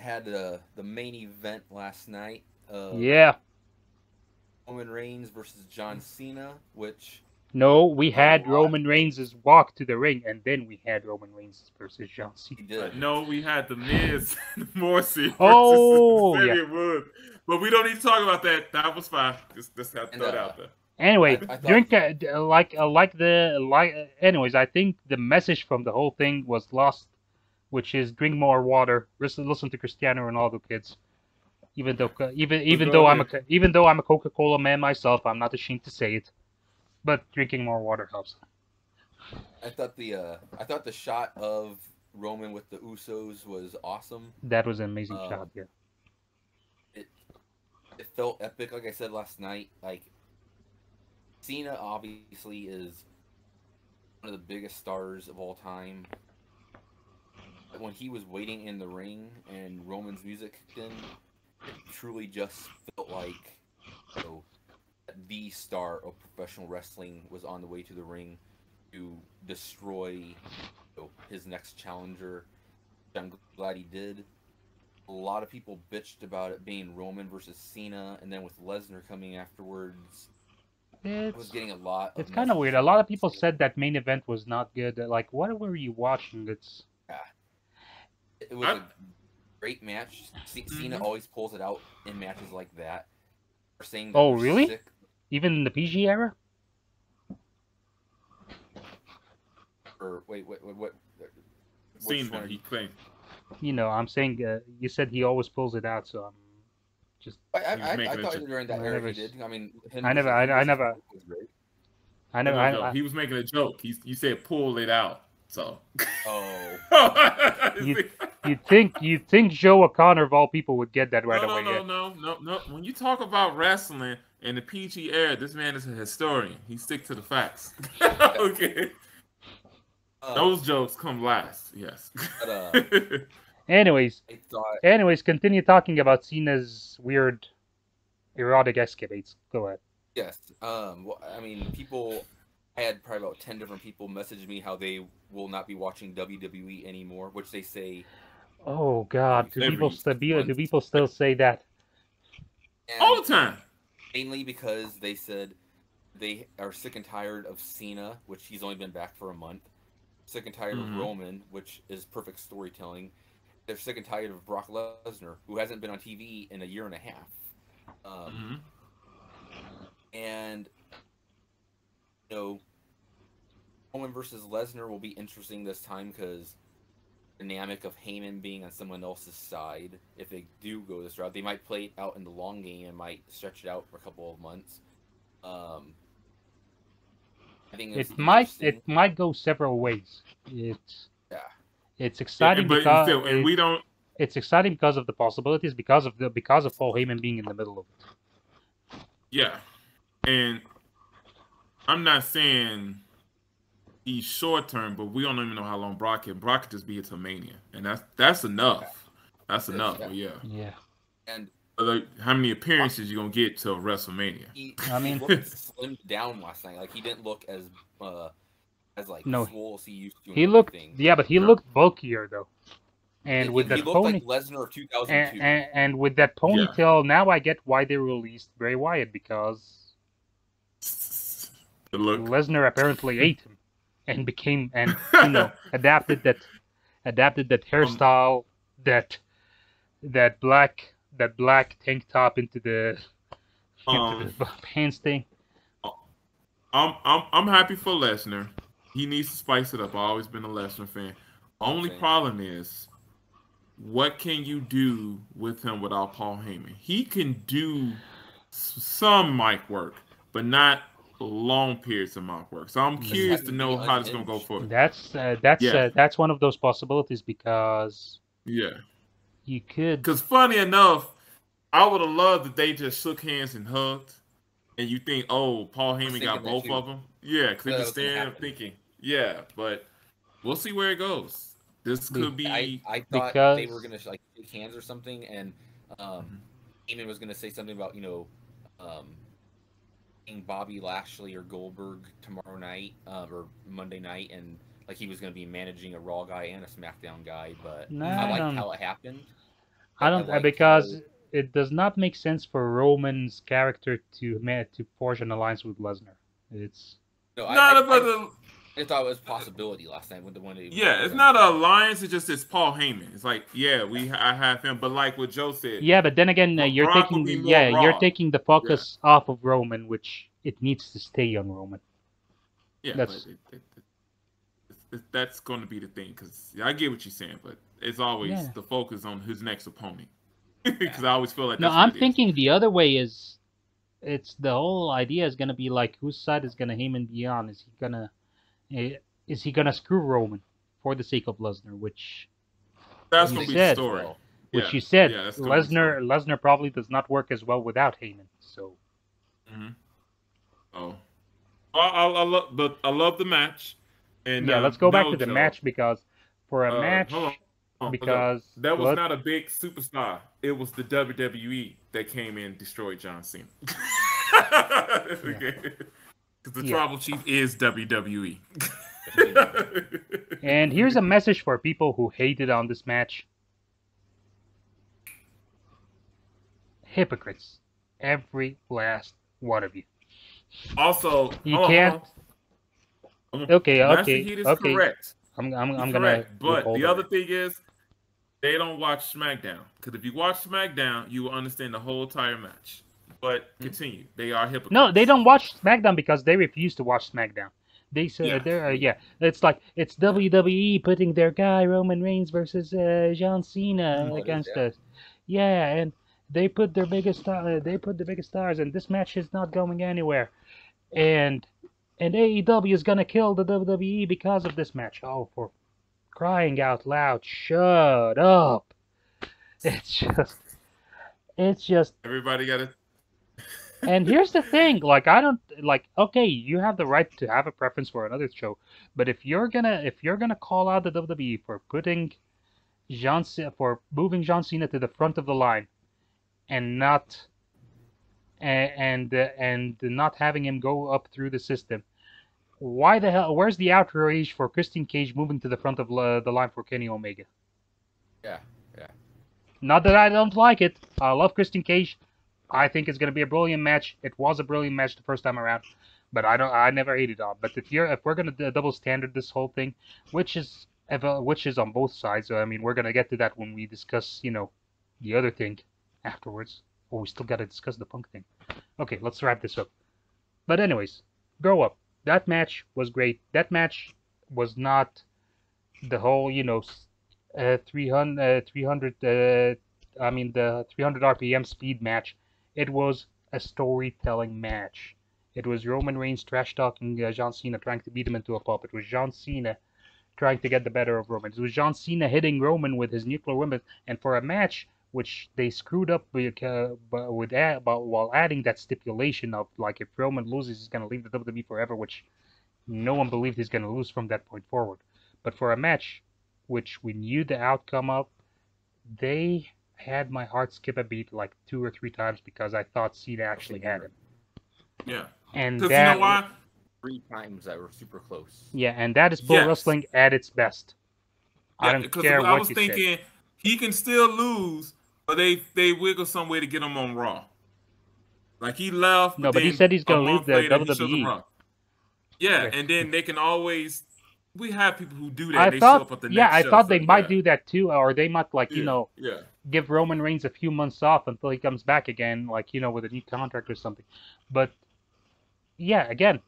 had the main event last night of Yeah. Roman Reigns versus John Cena, which No, we a had lot Roman Reigns' walk to the ring, and then we had Roman Reigns versus John Cena. he did. No, we had the Miz and Morrissey versus Oh, yeah. Xavier Woods. But we don't need to talk about that. That was fine. Just have to And throw it out there. Anyway, I thought drink Anyways, I think the message from the whole thing was lost, which is drink more water. Listen to Cristiano Ronaldo, kids. Even though even though I'm a Coca-Cola man myself, I'm not ashamed to say it. But drinking more water helps. I thought the shot of Roman with the Usos was awesome. That was an amazing shot. Yeah. It it felt epic, like I said last night. Like Cena obviously is one of the biggest stars of all time. When he was waiting in the ring and Roman's music kicked in, it truly just felt like, you know, the star of professional wrestling was on the way to the ring to destroy, you know, his next challenger. I'm glad he did. A lot of people bitched about it being Roman versus Cena, and then with Lesnar coming afterwards, it was getting a lot of It's kind of weird. A lot of people said that main event was not good. Like, what were you watching? Yeah. It was a great match. Cena always pulls it out in matches like that. They're saying that Oh, they're really? sick. Even in the PG era? Or wait, what? Cena, he claimed. You know, I'm saying you said he always pulls it out, so I'm just. I making a thought joke. during that I era never he did. I mean, him I never- versus- I- him I versus never- Hulk was great. I know. No, he was making a joke. You said pull it out. So. Oh, You think Joe O'Connor of all people would get that right away? No. When you talk about wrestling in the PG era, this man is a historian. He sticks to the facts. Okay. Those jokes come last. Yes. But, Anyways, I thought continue talking about Cena's weird erotic escapades. Go ahead. yes. Well, I mean, people. I had probably about 10 different people message me how they will not be watching WWE anymore, which they say Oh God, do people still say that? All the time. Mainly because they said they are sick and tired of Cena, which he's only been back for a month. Sick and tired of Roman, which is perfect storytelling. They're sick and tired of Brock Lesnar, who hasn't been on TV in a year and a half. And you know, Roman versus Lesnar will be interesting this time because dynamic of Heyman being on someone else's side. If they do go this route, they might play it out in the long game and might stretch it out for a couple of months. I think It might go several ways. It's exciting because we don't. It's exciting because of the possibilities, because of Paul Heyman being in the middle of it. Yeah, and I'm not saying he's short term, but we don't even know how long Brock can. Brock could just be here till Mania, and that's enough. That's enough. Yeah. Yeah. And how many appearances you gonna get till WrestleMania? He looked slimmed down last night. Like he didn't look as like swole as he used to. He looked but he looked bulkier though. And with that he looked like Lesnar of 2002. And with that ponytail, now I get why they released Bray Wyatt, because Lesnar apparently ate him and became adapted that hairstyle, that black tank top into the pants thing. I'm happy for Lesnar. He needs to spice it up. I've always been a Lesnar fan. Only problem is, what can you do with him without Paul Heyman? He can do some mic work, but not long periods of mic work. So I'm curious to know how it's going to go forward. That's one of those possibilities, because you could. Because funny enough, I would have loved that they just shook hands and hugged, and you think, oh, Paul Heyman got both of them. Yeah, because they were staring thinking, but we'll see where it goes. This could be. I thought they were gonna like shake hands or something, and Heyman was gonna say something about being Bobby Lashley or Goldberg tomorrow night or Monday night, and like he was gonna be managing a Raw guy and a SmackDown guy. But I liked how it happened. I don't because it does not make sense for Roman's character to forge an alliance with Lesnar. It's I thought it was a possibility last night when the one. Yeah, it's not an alliance. It's Paul Heyman. It's like, yeah, I have him, but like what Joe said. Yeah, but then again, you're taking the focus off of Roman, which it needs to stay on Roman. Yeah, that's going to be the thing, because I get what you're saying, but it's always the focus on his next opponent. Because I always feel like that's I'm thinking the other way is, it's the whole idea is going to be like, whose side is going to Heyman be on? Is he gonna screw Roman for the sake of Lesnar? Which that's gonna be the story. Which you said, Lesnar probably does not work as well without Heyman. So. Oh, I love the match. And let's go back to the match, because for a match, because that was not a big superstar. It was the WWE that came in and destroyed John Cena. Because the tribal chief is WWE. And here's a message for people who hated on this match. Hypocrites. Every last one of you. Also, you can't. Okay. Correct. I'm gonna. But the other thing is, they don't watch SmackDown. Because if you watch SmackDown, you will understand the whole entire match. But continue. They are hypocrites. No, they don't watch SmackDown because they refuse to watch SmackDown. They say it's like it's WWE putting their guy Roman Reigns versus John Cena against us. Yeah, and they put their biggest star. They put the biggest stars, and this match is not going anywhere. And AEW is gonna kill the WWE because of this match. Oh, for crying out loud! Shut up! It's just. Everybody got it. And here's the thing, like, I don't like. Okay, you have the right to have a preference for another show, but if you're gonna call out the WWE for moving John Cena to the front of the line, and not not having him go up through the system, why the hell? Where's the outrage for Christian Cage moving to the front of the line for Kenny Omega? Yeah. Not that I don't like it. I love Christian Cage. I think it's going to be a brilliant match. It was a brilliant match the first time around, but I never hated on. But if we're going to double standard this whole thing, which is on both sides. So, I mean, we're going to get to that when we discuss, the other thing afterwards. Oh, we still got to discuss the Punk thing. Okay, let's wrap this up. But anyways, grow up. That match was great. That match was not the whole, 300 the 300 RPM speed match. It was a storytelling match. It was Roman Reigns trash-talking John Cena, trying to beat him into a pulp. It was John Cena trying to get the better of Roman. It was John Cena hitting Roman with his nuclear weapon. And for a match which they screwed up while adding that stipulation of, like, if Roman loses, he's going to leave the WWE forever, which no one believed he's going to lose from that point forward. But for a match which we knew the outcome of, they had my heart skip a beat like 2 or 3 times because I thought Cena actually had him. Yeah. And that, you know why? 3 times that were super close. Yeah, and that is pro wrestling at its best. Yeah, I don't care what you say. I was thinking he can still lose, but they wiggle some way to get him on Raw. Like he left. No, but he said he's going to leave the WWE. Yeah, and then they can always. We have people who do that. I thought they show, might do that too, or they might Yeah. give Roman Reigns a few months off until he comes back again, like with a new contract or something. But yeah, again,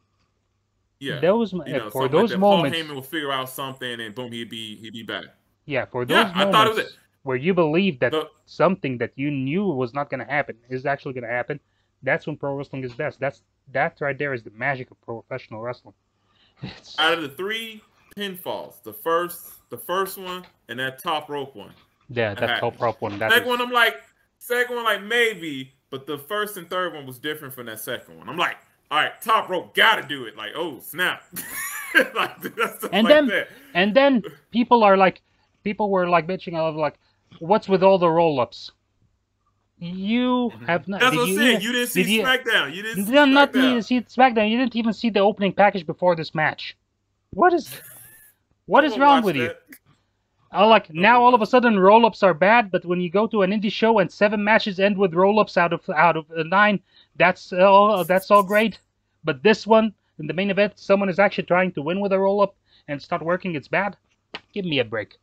those for those like moments, Paul Heyman will figure out something, and boom, he'd be back. Yeah, for those moments I thought it was where you believe that something that you knew was not going to happen is actually going to happen. That's when pro wrestling is best. That right there is the magic of professional wrestling. Out of the 3 pinfalls, the first one and that top rope one. Yeah, that top rope one. Second one, second one, maybe, but the first and third one was different from that second one. I'm like, all right, top rope, gotta do it. Like, oh snap! And then people were like bitching out like, what's with all the roll-ups? You have not. That's what I'm saying. You didn't see SmackDown. You didn't see SmackDown. You didn't even see the opening package before this match. What is wrong with you? Now all of a sudden roll-ups are bad, but when you go to an indie show and 7 matches end with roll-ups out of 9, that's all great. But this one, in the main event, someone is actually trying to win with a roll-up and it's not working. It's bad. Give me a break.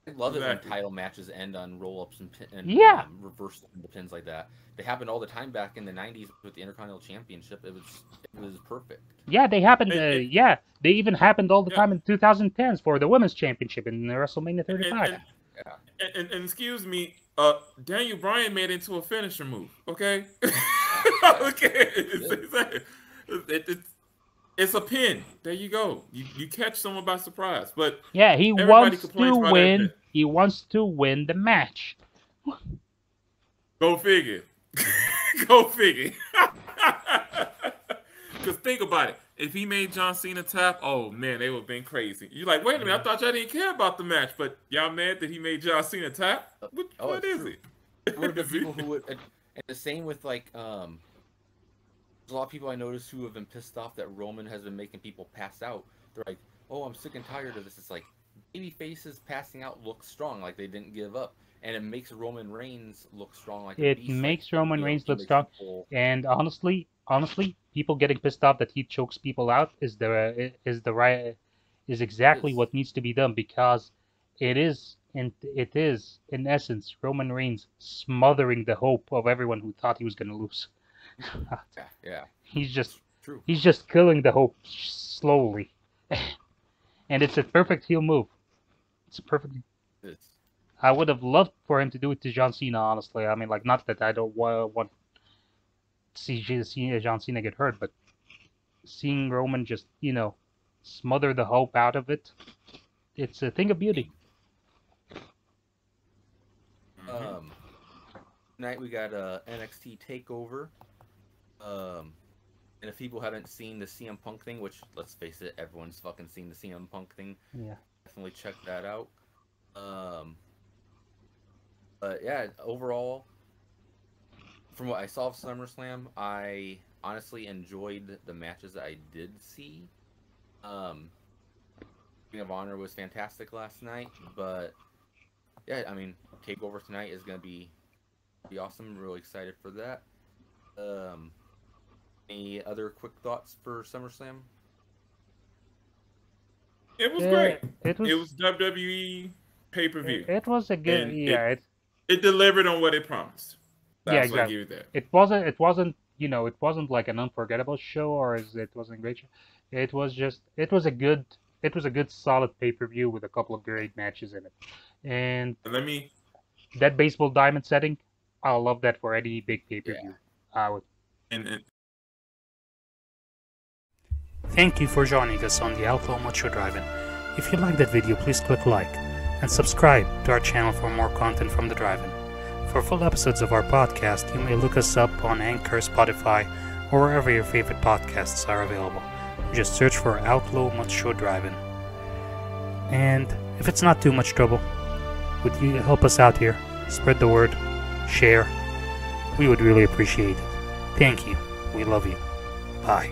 I love it when title matches end on roll-ups and reverse the pins like that. They happened all the time back in the 90s with the Intercontinental Championship. It was perfect. Yeah, they happened. They even happened all the time in 2010s for the Women's Championship in WrestleMania 35. And excuse me, Daniel Bryan made it into a finisher move. Okay, okay, it's a pin. There you go. You catch someone by surprise. But yeah, he wants to win. He wants to win the match. Go figure. Go figure. Because think about it. If he made John Cena tap, oh man, they would have been crazy. You're like, wait a minute, I thought y'all didn't care about the match, but y'all mad that he made John Cena tap? What is it? There would have been people who would, and the same with like, there's a lot of people I noticed who have been pissed off that Roman has been making people pass out. They're like, oh, I'm sick and tired of this. It's like, baby faces passing out looks strong, like they didn't give up. And it makes Roman Reigns look strong. Like it makes Roman Reigns look strong. And honestly, people getting pissed off that he chokes people out is exactly what needs to be done, because it is in essence Roman Reigns smothering the hope of everyone who thought he was going to lose. Yeah. He's just killing the hope slowly, and it's a perfect heel move. It's a perfect. I would have loved for him to do it to John Cena, honestly. I mean, like, not that I don't want to see John Cena get hurt, but seeing Roman just, smother the hope out of it, it's a thing of beauty. Tonight we got a NXT TakeOver. And if people haven't seen the CM Punk thing, which, let's face it, everyone's fucking seen the CM Punk thing. Yeah. Definitely check that out. But yeah, overall, from what I saw of SummerSlam, I honestly enjoyed the matches that I did see. Ring of Honor was fantastic last night, but yeah, I mean, TakeOver tonight is gonna be awesome. Really excited for that. Any other quick thoughts for SummerSlam? It was great. It was WWE pay-per-view. It was a good. It delivered on what it promised. That's exactly. It wasn't. It wasn't like an unforgettable show, or it wasn't a great show. It was a good solid pay-per-view with a couple of great matches in it. And that baseball diamond setting, I love that for any big pay-per-view. I would. Thank you for joining us on the Outlaw Macho Drive-In. If you liked that video, please click like and subscribe to our channel for more content from the Drive-In. For full episodes of our podcast, you may look us up on Anchor, Spotify, or wherever your favorite podcasts are available. Just search for Outlaw Macho Drive-In. And if it's not too much trouble, would you help us out here? Spread the word, share. We would really appreciate it. Thank you. We love you. Bye.